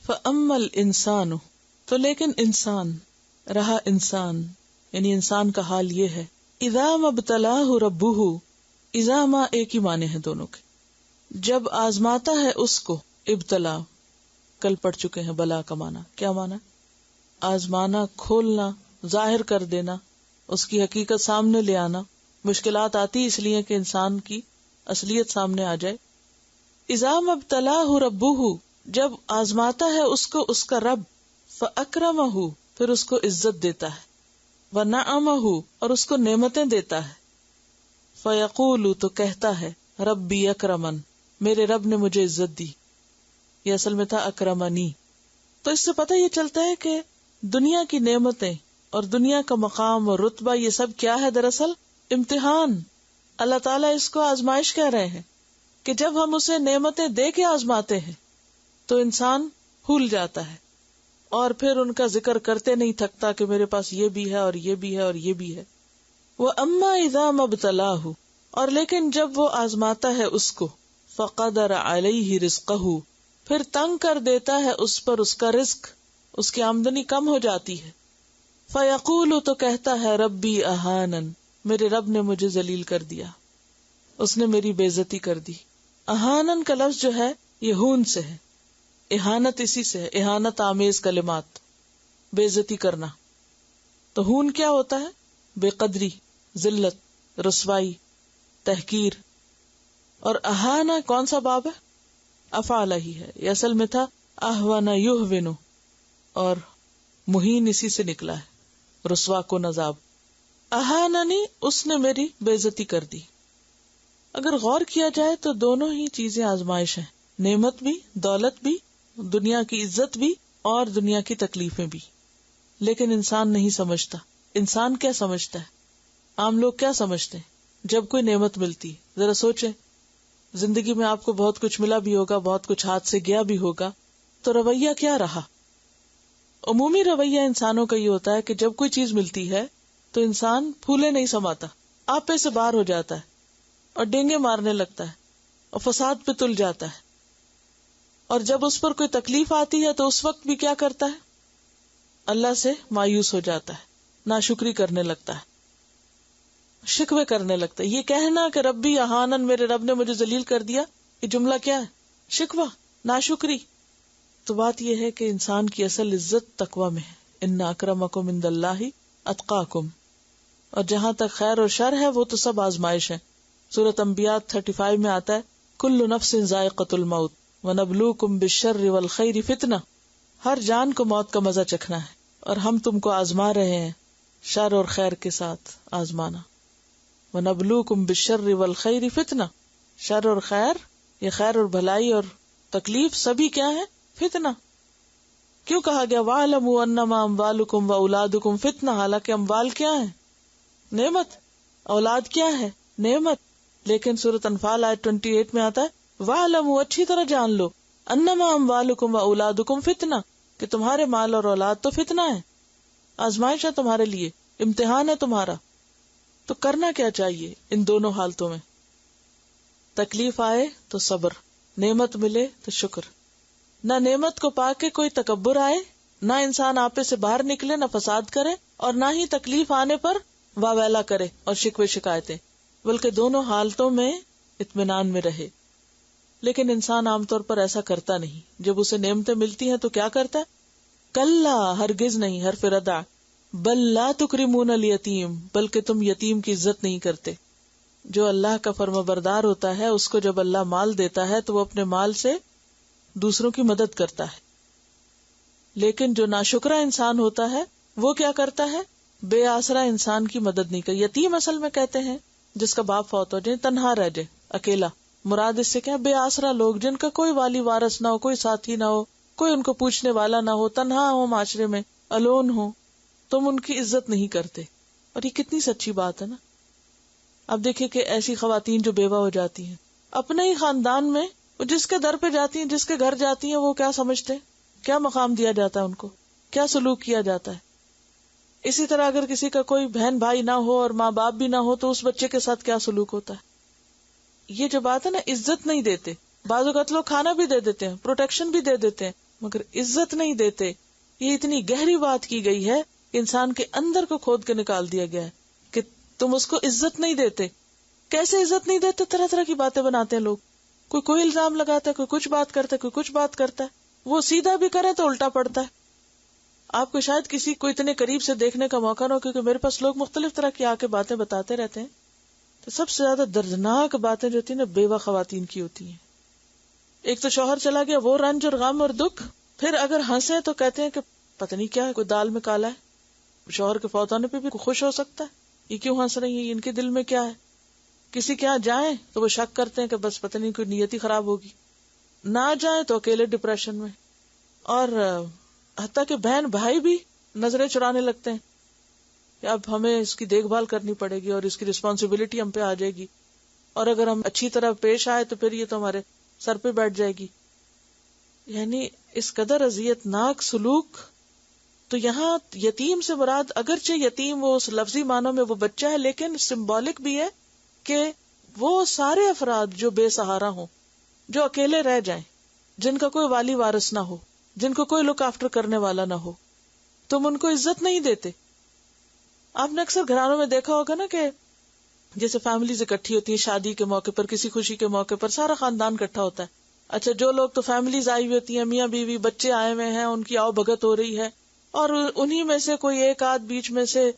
فَأَمَّا الْإِنسَانُ، تو لیکن انسان رہا، انسان یعنی انسان کا حال یہ ہے، اِذَا مَبْتَلَاهُ رَبُّهُ، اذا ما ایک ہی معنی ہے دونوں کے، جب آزماتا ہے اس کو، ابتلا کل پڑھ چکے ہیں، بلا کا معنی کیا معنی؟ آزمانا، کھولنا، ظاہر کر دینا، اس کی حقیقت سامنے لے آنا۔ مشکلات آتی اس لیے کہ انسان کی اصلیت سامنے آ جائے۔ اذا مبتلاہ ربہ، جب آزماتا ہے اس کو اس کا رب، فاکرمہ، پھر اس کو عزت دیتا ہے، ونعمہ، اور اس کو نعمتیں دیتا ہے، فیقول، تو کہتا ہے، ربی اکرمن، میرے رب نے مجھے عزت دی۔ یہ اصل میں تھا اکرمنی۔ تو اس سے پتہ یہ چلتا ہے کہ دنیا کی نعمتیں اور دنیا کا مقام اور رتبہ یہ سب کیا ہے؟ دراصل امتحان۔ اللہ تعالیٰ اس کو آزمائش کہہ رہے ہیں کہ جب ہم اسے نعمتیں دے کے آزماتے ہیں تو انسان بھول جاتا ہے اور پھر ان کا ذکر کرتے نہیں تھکتا کہ میرے پاس یہ بھی ہے اور یہ بھی ہے اور یہ بھی ہے۔ وَأَمَّا إِذَا مَبْتَلَاهُ، اور لیکن جب وہ آزماتا ہے اس کو، فَقَدَرَ عَلَيْهِ رِزْقَهُ، پھر تنگ کر دیتا ہے اس پر اس کا رزق، اس کی آمدنی کم ہو جاتی ہے، فَيَقُولُ، تو کہتا ہے، ربی اہانن، میرے رب نے مجھے ذلیل کر دیا، اس نے میری بے عزتی کر دی۔ اہانن کا لفظ جو ہے یہ ہون سے ہے، اہانت اسی سے ہے، اہانت آمیز کلمات، بے عزتی کرنا۔ تو ہون کیا ہوتا ہے؟ بے قدری، ذلت، رسوائی، تحقیر۔ اور اہانہ کون سا باب ہے؟ افعال ہی ہے، یہ اصل میں تھا اہون یہون، اور مہین اسی سے نکلا ہے، رسوا کو نذاب۔ اہاننی، اس نے میری بے عزتی کر دی۔ اگر غور کیا جائے تو دونوں ہی چیزیں آزمائش ہیں، نعمت بھی، دولت بھی، دنیا کی عزت بھی اور دنیا کی تکلیفیں بھی۔ لیکن انسان نہیں سمجھتا۔ انسان کیا سمجھتا ہے؟ عام لوگ کیا سمجھتے ہیں جب کوئی نعمت ملتی؟ ذرا سوچیں، زندگی میں آپ کو بہت کچھ ملا بھی ہوگا، بہت کچھ ہاتھ سے گیا بھی ہوگا، تو رویہ کیا رہا؟ عمومی رویہ انسانوں کا یہ ہوتا ہے کہ جب کوئی چیز ملتی ہے تو انسان پھولے نہیں سماتا، آپے سے باہر ہو جاتا ہے اور ڈینگے مارنے لگتا ہے اور فساد پہ تل جاتا ہے، اور جب اس پر کوئی تکلیف آتی ہے تو اس وقت بھی کیا کرتا ہے؟ اللہ سے مایوس ہو جاتا ہے، ناشکری کرنے لگتا ہے، شکوے کرنے لگتا ہے۔ یہ کہنا کہ ربی اہانن، میرے رب نے مجھے ذلیل کر دیا، یہ جملہ کیا ہے؟ شکوہ، ناشکری۔ تو بات یہ ہے کہ انسان کی اصل عزت تقوی میں ہے، ان اکرمکم عند اللہ اتقاکم، اور جہاں تک خیر اور شر ہے وہ تو سب آزمائش ہے۔ سورۃ انبیاء 35 میں آتا ہے، کل نفس ذائقۃ الموت ونبلوکم بالشر والخیر فتنہ، ہر جان کو موت کا مزہ چکھنا ہے اور ہم تم کو آزما رہے ہیں شر اور خیر کے ساتھ آزمانا۔ وَنَبْلُوكُمْ بِالشَّرِّ وَالْخَيْرِ فِتْنَةً، شر اور خیر، یہ خیر اور بھلائی اور تکلیف سبھی کیا ہے؟ فتنہ۔ کیوں کہا گیا وَاعْلَمُوا أَنَّمَا أَمْوَالُكُمْ وَأَوْلَادُكُمْ فِتْنَةٌ؟ حالانکہ اموال کیا ہے؟ نعمت۔ اولاد کیا ہے؟ نعمت۔ لیکن سورۃ انفال آیت 28 میں آتا ہے وَاعْلَمُوا، اچھی طرح جان لو، أَنَّمَا أَمْوَالُكُمْ وَأَوْلَادُكُمْ فِتْنَةٌ، کہ تمہارے مال اور اولاد تو فتنہ ہے، آزمائش ہے تمہارے لیے، امتحان ہے تمہارا۔ تو کرنا کیا چاہیے ان دونوں حالتوں میں؟ تکلیف آئے تو صبر، نعمت ملے تو شکر۔ نہ نعمت کو پا کے کوئی تکبر آئے، نہ انسان آپے سے باہر نکلے، نہ فساد کرے، اور نہ ہی تکلیف آنے پر واویلا کرے اور شکوے شکایتیں، بلکہ دونوں حالتوں میں اطمینان میں رہے۔ لیکن انسان عام طور پر ایسا کرتا نہیں۔ جب اسے نعمتیں ملتی ہیں تو کیا کرتا ہے؟ کلا، ہرگز نہیں، حرف ردع، بل لا تکرمون الیتیم، بلکہ تم یتیم کی عزت نہیں کرتے۔ جو اللہ کا فرما بردار ہوتا ہے اس کو جب اللہ مال دیتا ہے تو وہ اپنے مال سے دوسروں کی مدد کرتا ہے، لیکن جو ناشکرا انسان ہوتا ہے وہ کیا کرتا ہے؟ بے آسرا انسان کی مدد نہیں کرتا۔ یتیم اصل میں کہتے ہیں جس کا باپ فوت ہو جائے، تنہا رہ جائے، اکیلا۔ مراد اس سے کیا؟ بے آسرا لوگ، جن کا کوئی والی وارث نہ ہو، کوئی ساتھی نہ ہو، کوئی ان کو پوچھنے والا نہ ہو، تنہا ہو، معاشرے میں الون ہو، تم ان کی عزت نہیں کرتے۔ اور یہ کتنی سچی بات ہے نا۔ اب دیکھیں کہ ایسی خواتین جو بیوہ ہو جاتی ہیں، اپنے ہی خاندان میں وہ جس کے در پہ جاتی ہیں، جس کے گھر جاتی ہیں، وہ کیا سمجھتے ہیں؟ کیا مقام دیا جاتا ہے ان کو؟ کیا سلوک کیا جاتا ہے؟ اسی طرح اگر کسی کا کوئی بہن بھائی نہ ہو اور ماں باپ بھی نہ ہو تو اس بچے کے ساتھ کیا سلوک ہوتا ہے؟ یہ جو بات ہے نا، عزت نہیں دیتے۔ بعض اوقات لوگ کھانا بھی دے دیتے ہیں، پروٹیکشن بھی دے دیتے ہیں، مگر عزت نہیں دیتے. یہ اتنی گہری بات کی گئی ہے کہ انسان کے اندر کو کھود کے نکال دیا گیا ہے کہ تم اس کو عزت نہیں دیتے. کیسے عزت نہیں دیتے؟ طرح طرح کی باتیں بناتے ہیں لوگ. کوئی الزام لگاتا ہے, کوئی کچھ بات کرتا ہے, کوئی کچھ بات کرتا ہے. وہ سیدھا بھی کرے تو الٹا پڑتا ہے. آپ کو شاید کسی کو اتنے قریب سے دیکھنے کا موقع نہ ہو, کیونکہ میرے پاس لوگ مختلف طرح کی آ کے باتیں بتاتے رہتے ہیں. تو سب سے زیادہ دردناک باتیں جو ہوتی ہیں نا بیوہ خواتین کی ہوتی ہیں. ایک تو شوہر چلا گیا, وہ رنج اور غم اور دکھ. پھر اگر ہنسے تو کہتے ہیں کہ پتہ نہیں کیا ہے, کوئی دال میں کالا ہے. شوہر کے فوت ہونے پہ بھی خوش ہو سکتا ہے, یہ کیوں ہنس رہی ہیں, ان کے دل میں کیا ہے. کسی کے یہاں جائیں تو وہ شک کرتے ہیں کہ بس پتہ نہیں کوئی نیت ہی خراب ہوگی. نہ جائیں تو اکیلے ڈپریشن میں. اور حتیٰ کہ بہن بھائی بھی نظریں چرانے لگتے ہیں کہ اب ہمیں اس کی دیکھ بھال کرنی پڑے گی اور اس کی رسپانسبلٹی ہم پہ آ جائے گی, اور اگر ہم اچھی طرح پیش آئے تو پھر یہ تو ہمارے سر پہ بیٹھ جائے گی. یعنی اس قدر اذیت ناک سلوک. تو یہاں یتیم سے مراد اگرچہ یتیم وہ اس لفظی معنوں میں وہ بچہ ہے, لیکن سمبولک بھی ہے کہ وہ سارے افراد جو بے سہارا ہوں, جو اکیلے رہ جائیں, جن کا کوئی والی وارث نہ ہو, جن کو کوئی لک آفٹر کرنے والا نہ ہو, تم ان کو عزت نہیں دیتے. آپ نے اکثر گھرانوں میں دیکھا ہوگا نا کہ جیسے فیملیز اکٹھی ہوتی ہیں شادی کے موقع پر, کسی خوشی کے موقع پر سارا خاندان اکٹھا ہوتا ہے. اچھا, جو لوگ تو فیملیز آئی ہوئی ہوتی ہیں, میاں بیوی بچے آئے ہوئے ہیں, ان کی آؤ بھگت ہو رہی ہے, اور انہی میں سے کوئی ایک آدھ بیچ میں سے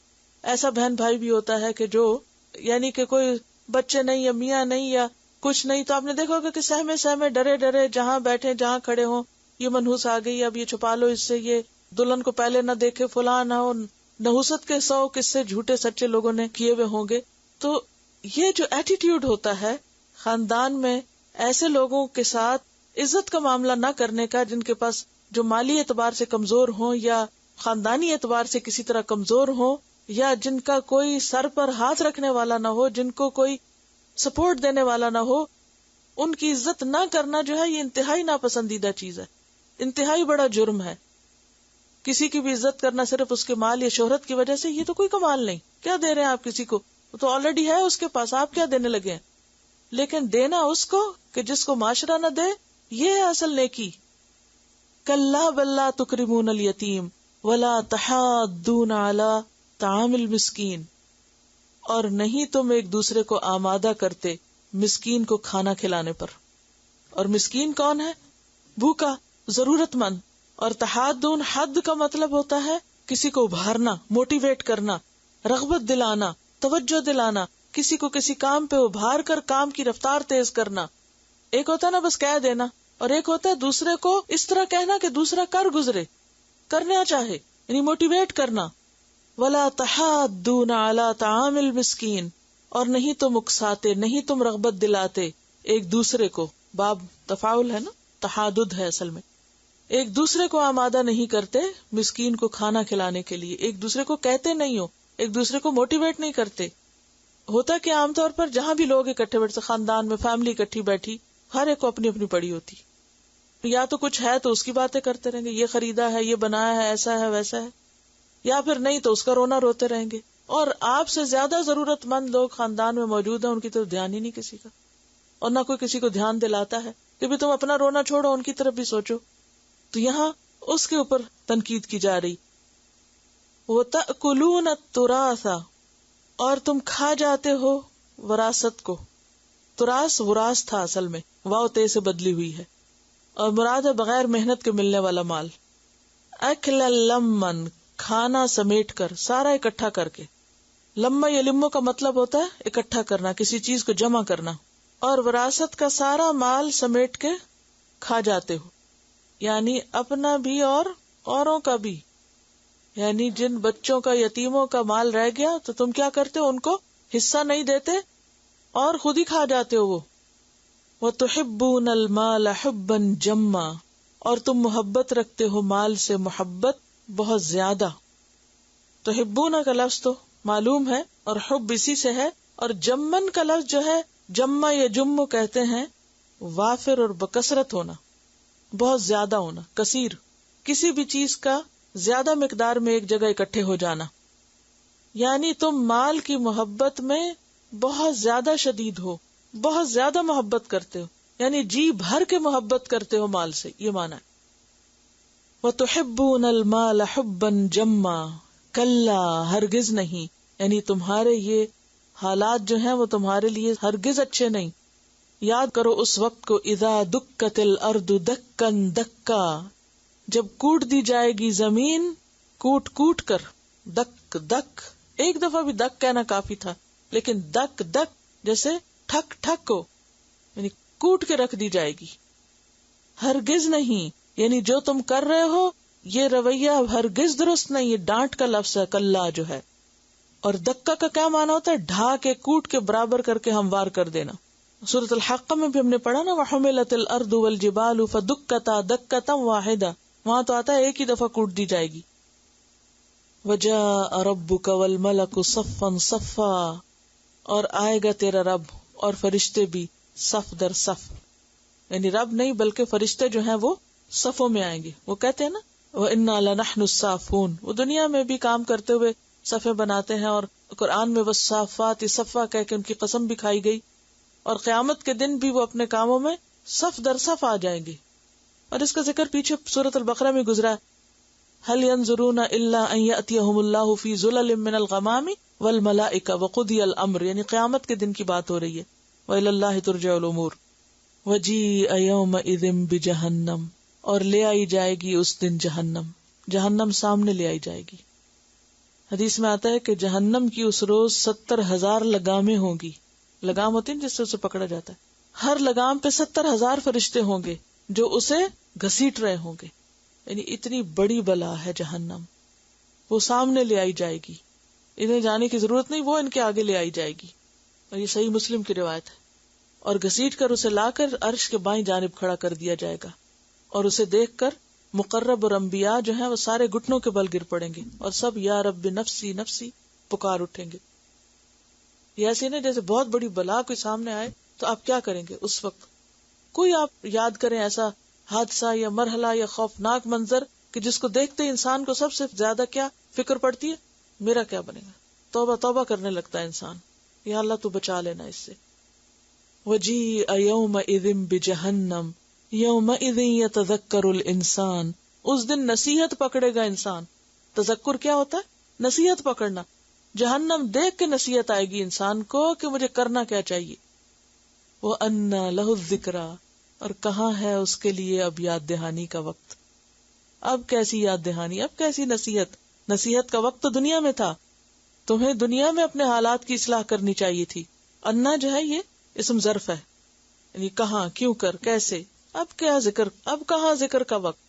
ایسا بہن بھائی بھی ہوتا ہے کہ جو یعنی کہ کوئی بچے نہیں یا میاں نہیں یا کچھ نہیں, تو آپ نے دیکھا ہوگا کہ سہمے سہمے ڈرے ڈرے جہاں بیٹھے جہاں کھڑے ہوں, یہ منحوس آ گئی, اب یہ چھپا لو اس سے, یہ دلہن کو پہلے نہ دیکھے, فلاں نہ ہو. نحوست کے 100 قصے جھوٹے سچے لوگوں نے کیے ہوئے ہوں گے. تو یہ جو ایٹیٹیوڈ ہوتا ہے خاندان میں ایسے لوگوں کے ساتھ عزت کا معاملہ نہ کرنے کا, جن کے پاس جو مالی اعتبار سے کمزور ہوں یا خاندانی اعتبار سے کسی طرح کمزور ہوں, یا جن کا کوئی سر پر ہاتھ رکھنے والا نہ ہو, جن کو کوئی سپورٹ دینے والا نہ ہو, ان کی عزت نہ کرنا جو ہے یہ انتہائی ناپسندیدہ چیز ہے, انتہائی بڑا جرم ہے. کسی کی بھی عزت کرنا صرف اس کے مال یا شہرت کی وجہ سے, یہ تو کوئی کمال نہیں. کیا دے رہے ہیں آپ کسی کو, وہ تو آلریڈی ہے اس کے پاس, آپ کیا دینے لگے ہیں. لیکن دینا اس کو کہ جس کو معاشرہ نہ دے, یہ ہے اصل نیکی. کلا بل لا تکرمون الیتیم ولا تحاضون علی طعام المسکین, اور نہیں تم ایک دوسرے کو آمادہ کرتے مسکین کو کھانا کھلانے پر. اور مسکین کون ہے؟ بھوکا, ضرورت مند. اور تحاضون, حد کا مطلب ہوتا ہے کسی کو ابھارنا, موٹیویٹ کرنا, رغبت دلانا, توجہ دلانا, کسی کو کسی کام پہ ابھار کر کام کی رفتار تیز کرنا. ایک ہوتا ہے نا بس کہہ دینا, اور ایک ہوتا ہے دوسرے کو اس طرح کہنا کہ دوسرا کر گزرے, کرنا چاہے, یعنی موٹیویٹ کرنا. ولا تحاضون علی طعام المسکین, اور نہیں تم اکساتے, نہیں تم رغبت دلاتے ایک دوسرے کو, باب تفاعل ہے نا, تحادد ہے اصل میں, ایک دوسرے کو آمادہ نہیں کرتے مسکین کو کھانا کھلانے کے لیے, ایک دوسرے کو کہتے نہیں ہو, ایک دوسرے کو موٹیویٹ نہیں کرتے. ہوتا کہ عام طور پر جہاں بھی لوگ اکٹھے بیٹھتے, خاندان میں فیملی اکٹھی بیٹھی, ہر ایک کو اپنی اپنی پڑی ہوتی, یا تو کچھ ہے تو اس کی باتیں کرتے رہیں گے, یہ خریدا ہے, یہ بنایا ہے, ایسا ہے ویسا ہے, یا پھر نہیں تو اس کا رونا روتے رہیں گے. اور آپ سے زیادہ ضرورت مند لوگ خاندان میں موجود ہیں, ان کی طرف دھیان ہی نہیں کسی کا, اور نہ کوئی کسی کو دھیان دلاتا ہے کہ بھی تم اپنا رونا چھوڑو, ان کی طرف بھی سوچو. تو یہاں اس کے اوپر تنقید کی جا رہی. وَتَأْكُلُونَ التُّرَاثَ, اور تم کھا جاتے ہو وراثت کو. تراث وراث تھا اصل میں, واو تے سے بدلی ہوئی ہے, اور مراد ہے بغیر محنت کے ملنے والا مال. اکل لمن, کھانا سمیٹ کر, سارا اکٹھا کر کے. لما یا لمو کا مطلب ہوتا ہے اکٹھا کرنا, کسی چیز کو جمع کرنا. اور وراثت کا سارا مال سمیٹ کے کھا جاتے ہو, یعنی اپنا بھی اور اوروں کا بھی. یعنی جن بچوں کا, یتیموں کا مال رہ گیا تو تم کیا کرتے ہو, ان کو حصہ نہیں دیتے اور خود ہی کھا جاتے ہو وہ. وَتُحِبُّونَ الْمَالَ حُبًّا جَمًّا, اور تم محبت رکھتے ہو مال سے محبت بہت زیادہ. تحبون کا لفظ تو معلوم ہے, اور حب اسی سے ہے. اور جمن کا لفظ جو ہے, جمع یا جم کہتے ہیں وافر اور بکثرت ہونا, بہت زیادہ ہونا, کثیر, کسی بھی چیز کا زیادہ مقدار میں ایک جگہ اکٹھے ہو جانا. یعنی تم مال کی محبت میں بہت زیادہ شدید ہو, بہت زیادہ محبت کرتے ہو, یعنی جی بھر کے محبت کرتے ہو مال سے, یہ مانا ہے. وَتُحِبُّونَ الْمَالَ حُبًّا جَمًّا کلا ہرگز نہیں، یعنی تمہارے یہ حالات جو ہیں وہ تمہارے لیے ہرگز اچھے نہیں. یاد کرو اس وقت کو اذا دکت الارض دکن دکا، جب کوٹ دی جائے گی زمین کوٹ کوٹ کر. دک دک، ایک دفعہ بھی دک کہنا کافی تھا، لیکن دک دک جیسے ٹھک ٹھک ہو، یعنی کوٹ کے رکھ دی جائے گی. ہرگز نہیں، یعنی جو تم کر رہے ہو یہ رویہ ہرگز درست نہیں. یہ ڈانٹ کا لفظ ہے کلا جو ہے. اور دکا کا کیا معنی ہوتا ہے؟ ڈھا کے کوٹ کے برابر کر کے ہموار کر دینا. سورۃ الحاقہ میں بھی ہم نے پڑھا نا وَحُمِلَتِ الْأَرْضُ وَالْجِبَالُ فَدُكَّتَا دَكَّةً وَاحِدَةً، وہاں تو آتا ہے ایک ہی دفعہ کوٹ دی جائے گی. وَجَاءَ رَبُّكَ وَالْمَلَكُ صَفًّا صَفًّا، اور آئے گا تیرا رب اور فرشتے بھی صف در صف. یعنی رب نہیں بلکہ فرشتے جو ہیں وہ صفوں میں آئیں گے. وہ کہتے ہیں نا وَإِنَّا لَنَحْنُ الصَّافُونَ، وہ دنیا میں بھی کام کرتے ہوئے صفیں بناتے ہیں، اور قرآن میں وَالصَّافَّاتِ صَفًّا کہہ کے ان کی قسم بھی کھائی گئی. اور قیامت کے دن بھی وہ اپنے کاموں میں صف در صف آ جائیں گے. اور اس کا ذکر پیچھے سورۃ البقرہ میں گزرا. هل ينظرون الا ان ياتيهم الله في ظلل من الغمام والملائكه وقضي الامر، یعنی قیامت کے دن کی بات ہو رہی ہے. والى الله ترجع الامور. وجيء يومئذ بجهنم، اور لے آئی جائے گی اس دن جہنم. جہنم سامنے لے آئی جائے گی. حدیث میں آتا ہے کہ جہنم کی اس روز 70,000 لگامیں ہوں گی. لگام ہوتی ہیں جس سے اسے پکڑا جاتا ہے. ہر لگام پہ 70,000 فرشتے ہوں گے جو اسے گھسیٹ رہے ہوں گے. یعنی اتنی بڑی بلا ہے جہنم. وہ سامنے لے آئی جائے گی، انہیں جانے کی ضرورت نہیں، وہ ان کے آگے لے آئی جائے گی. اور یہ صحیح مسلم کی روایت ہے. اور گھسیٹ کر اسے لا کر عرش کے بائیں جانب کھڑا کر دیا جائے گا. اور اسے دیکھ کر مقرب اور انبیاء جو ہیں وہ سارے گھٹنوں کے بل گر پڑیں گے اور سب یا رب نفسی نفسی پکار اٹھیں گے. یہ ایسے نا جیسے بہت بڑی بلا کوئی سامنے آئے تو آپ کیا کریں گے اس وقت. کوئی آپ یاد کریں ایسا حادثہ یا مرحلہ یا خوفناک منظر کہ جس کو دیکھتے انسان کو سب سے زیادہ کیا فکر پڑتی ہے؟ میرا کیا بنے گا. توبہ توبہ کرنے لگتا ہے انسان، یا اللہ تو بچا لینا اس سے. وَجِيءَ يَوْمَئِذٍ بِجَهَنَّمَ يَوْمَئِذٍ يَتَذَكَّرُ الْإِنسَانُ، اس دن نصیحت پکڑے گا انسان. تذکر کیا ہوتا ہے؟ نصیحت پکڑنا. جہنم دیکھ کے نصیحت آئے گی انسان کو کہ مجھے کرنا کیا چاہیے. وَأَنَّى لَهُ الذِّكْرَى، اور کہاں ہے اس کے لیے اب یاد دہانی کا وقت. اب کیسی یاد دہانی، اب کیسی نصیحت. نصیحت کا وقت تو دنیا میں تھا. تمہیں دنیا میں اپنے حالات کی اصلاح کرنی چاہیے تھی. انا جو ہے یہ اسم ظرف ہے، یعنی کہاں، کیوں کر، کیسے. اب کیا ذکر، اب کہاں ذکر کا وقت.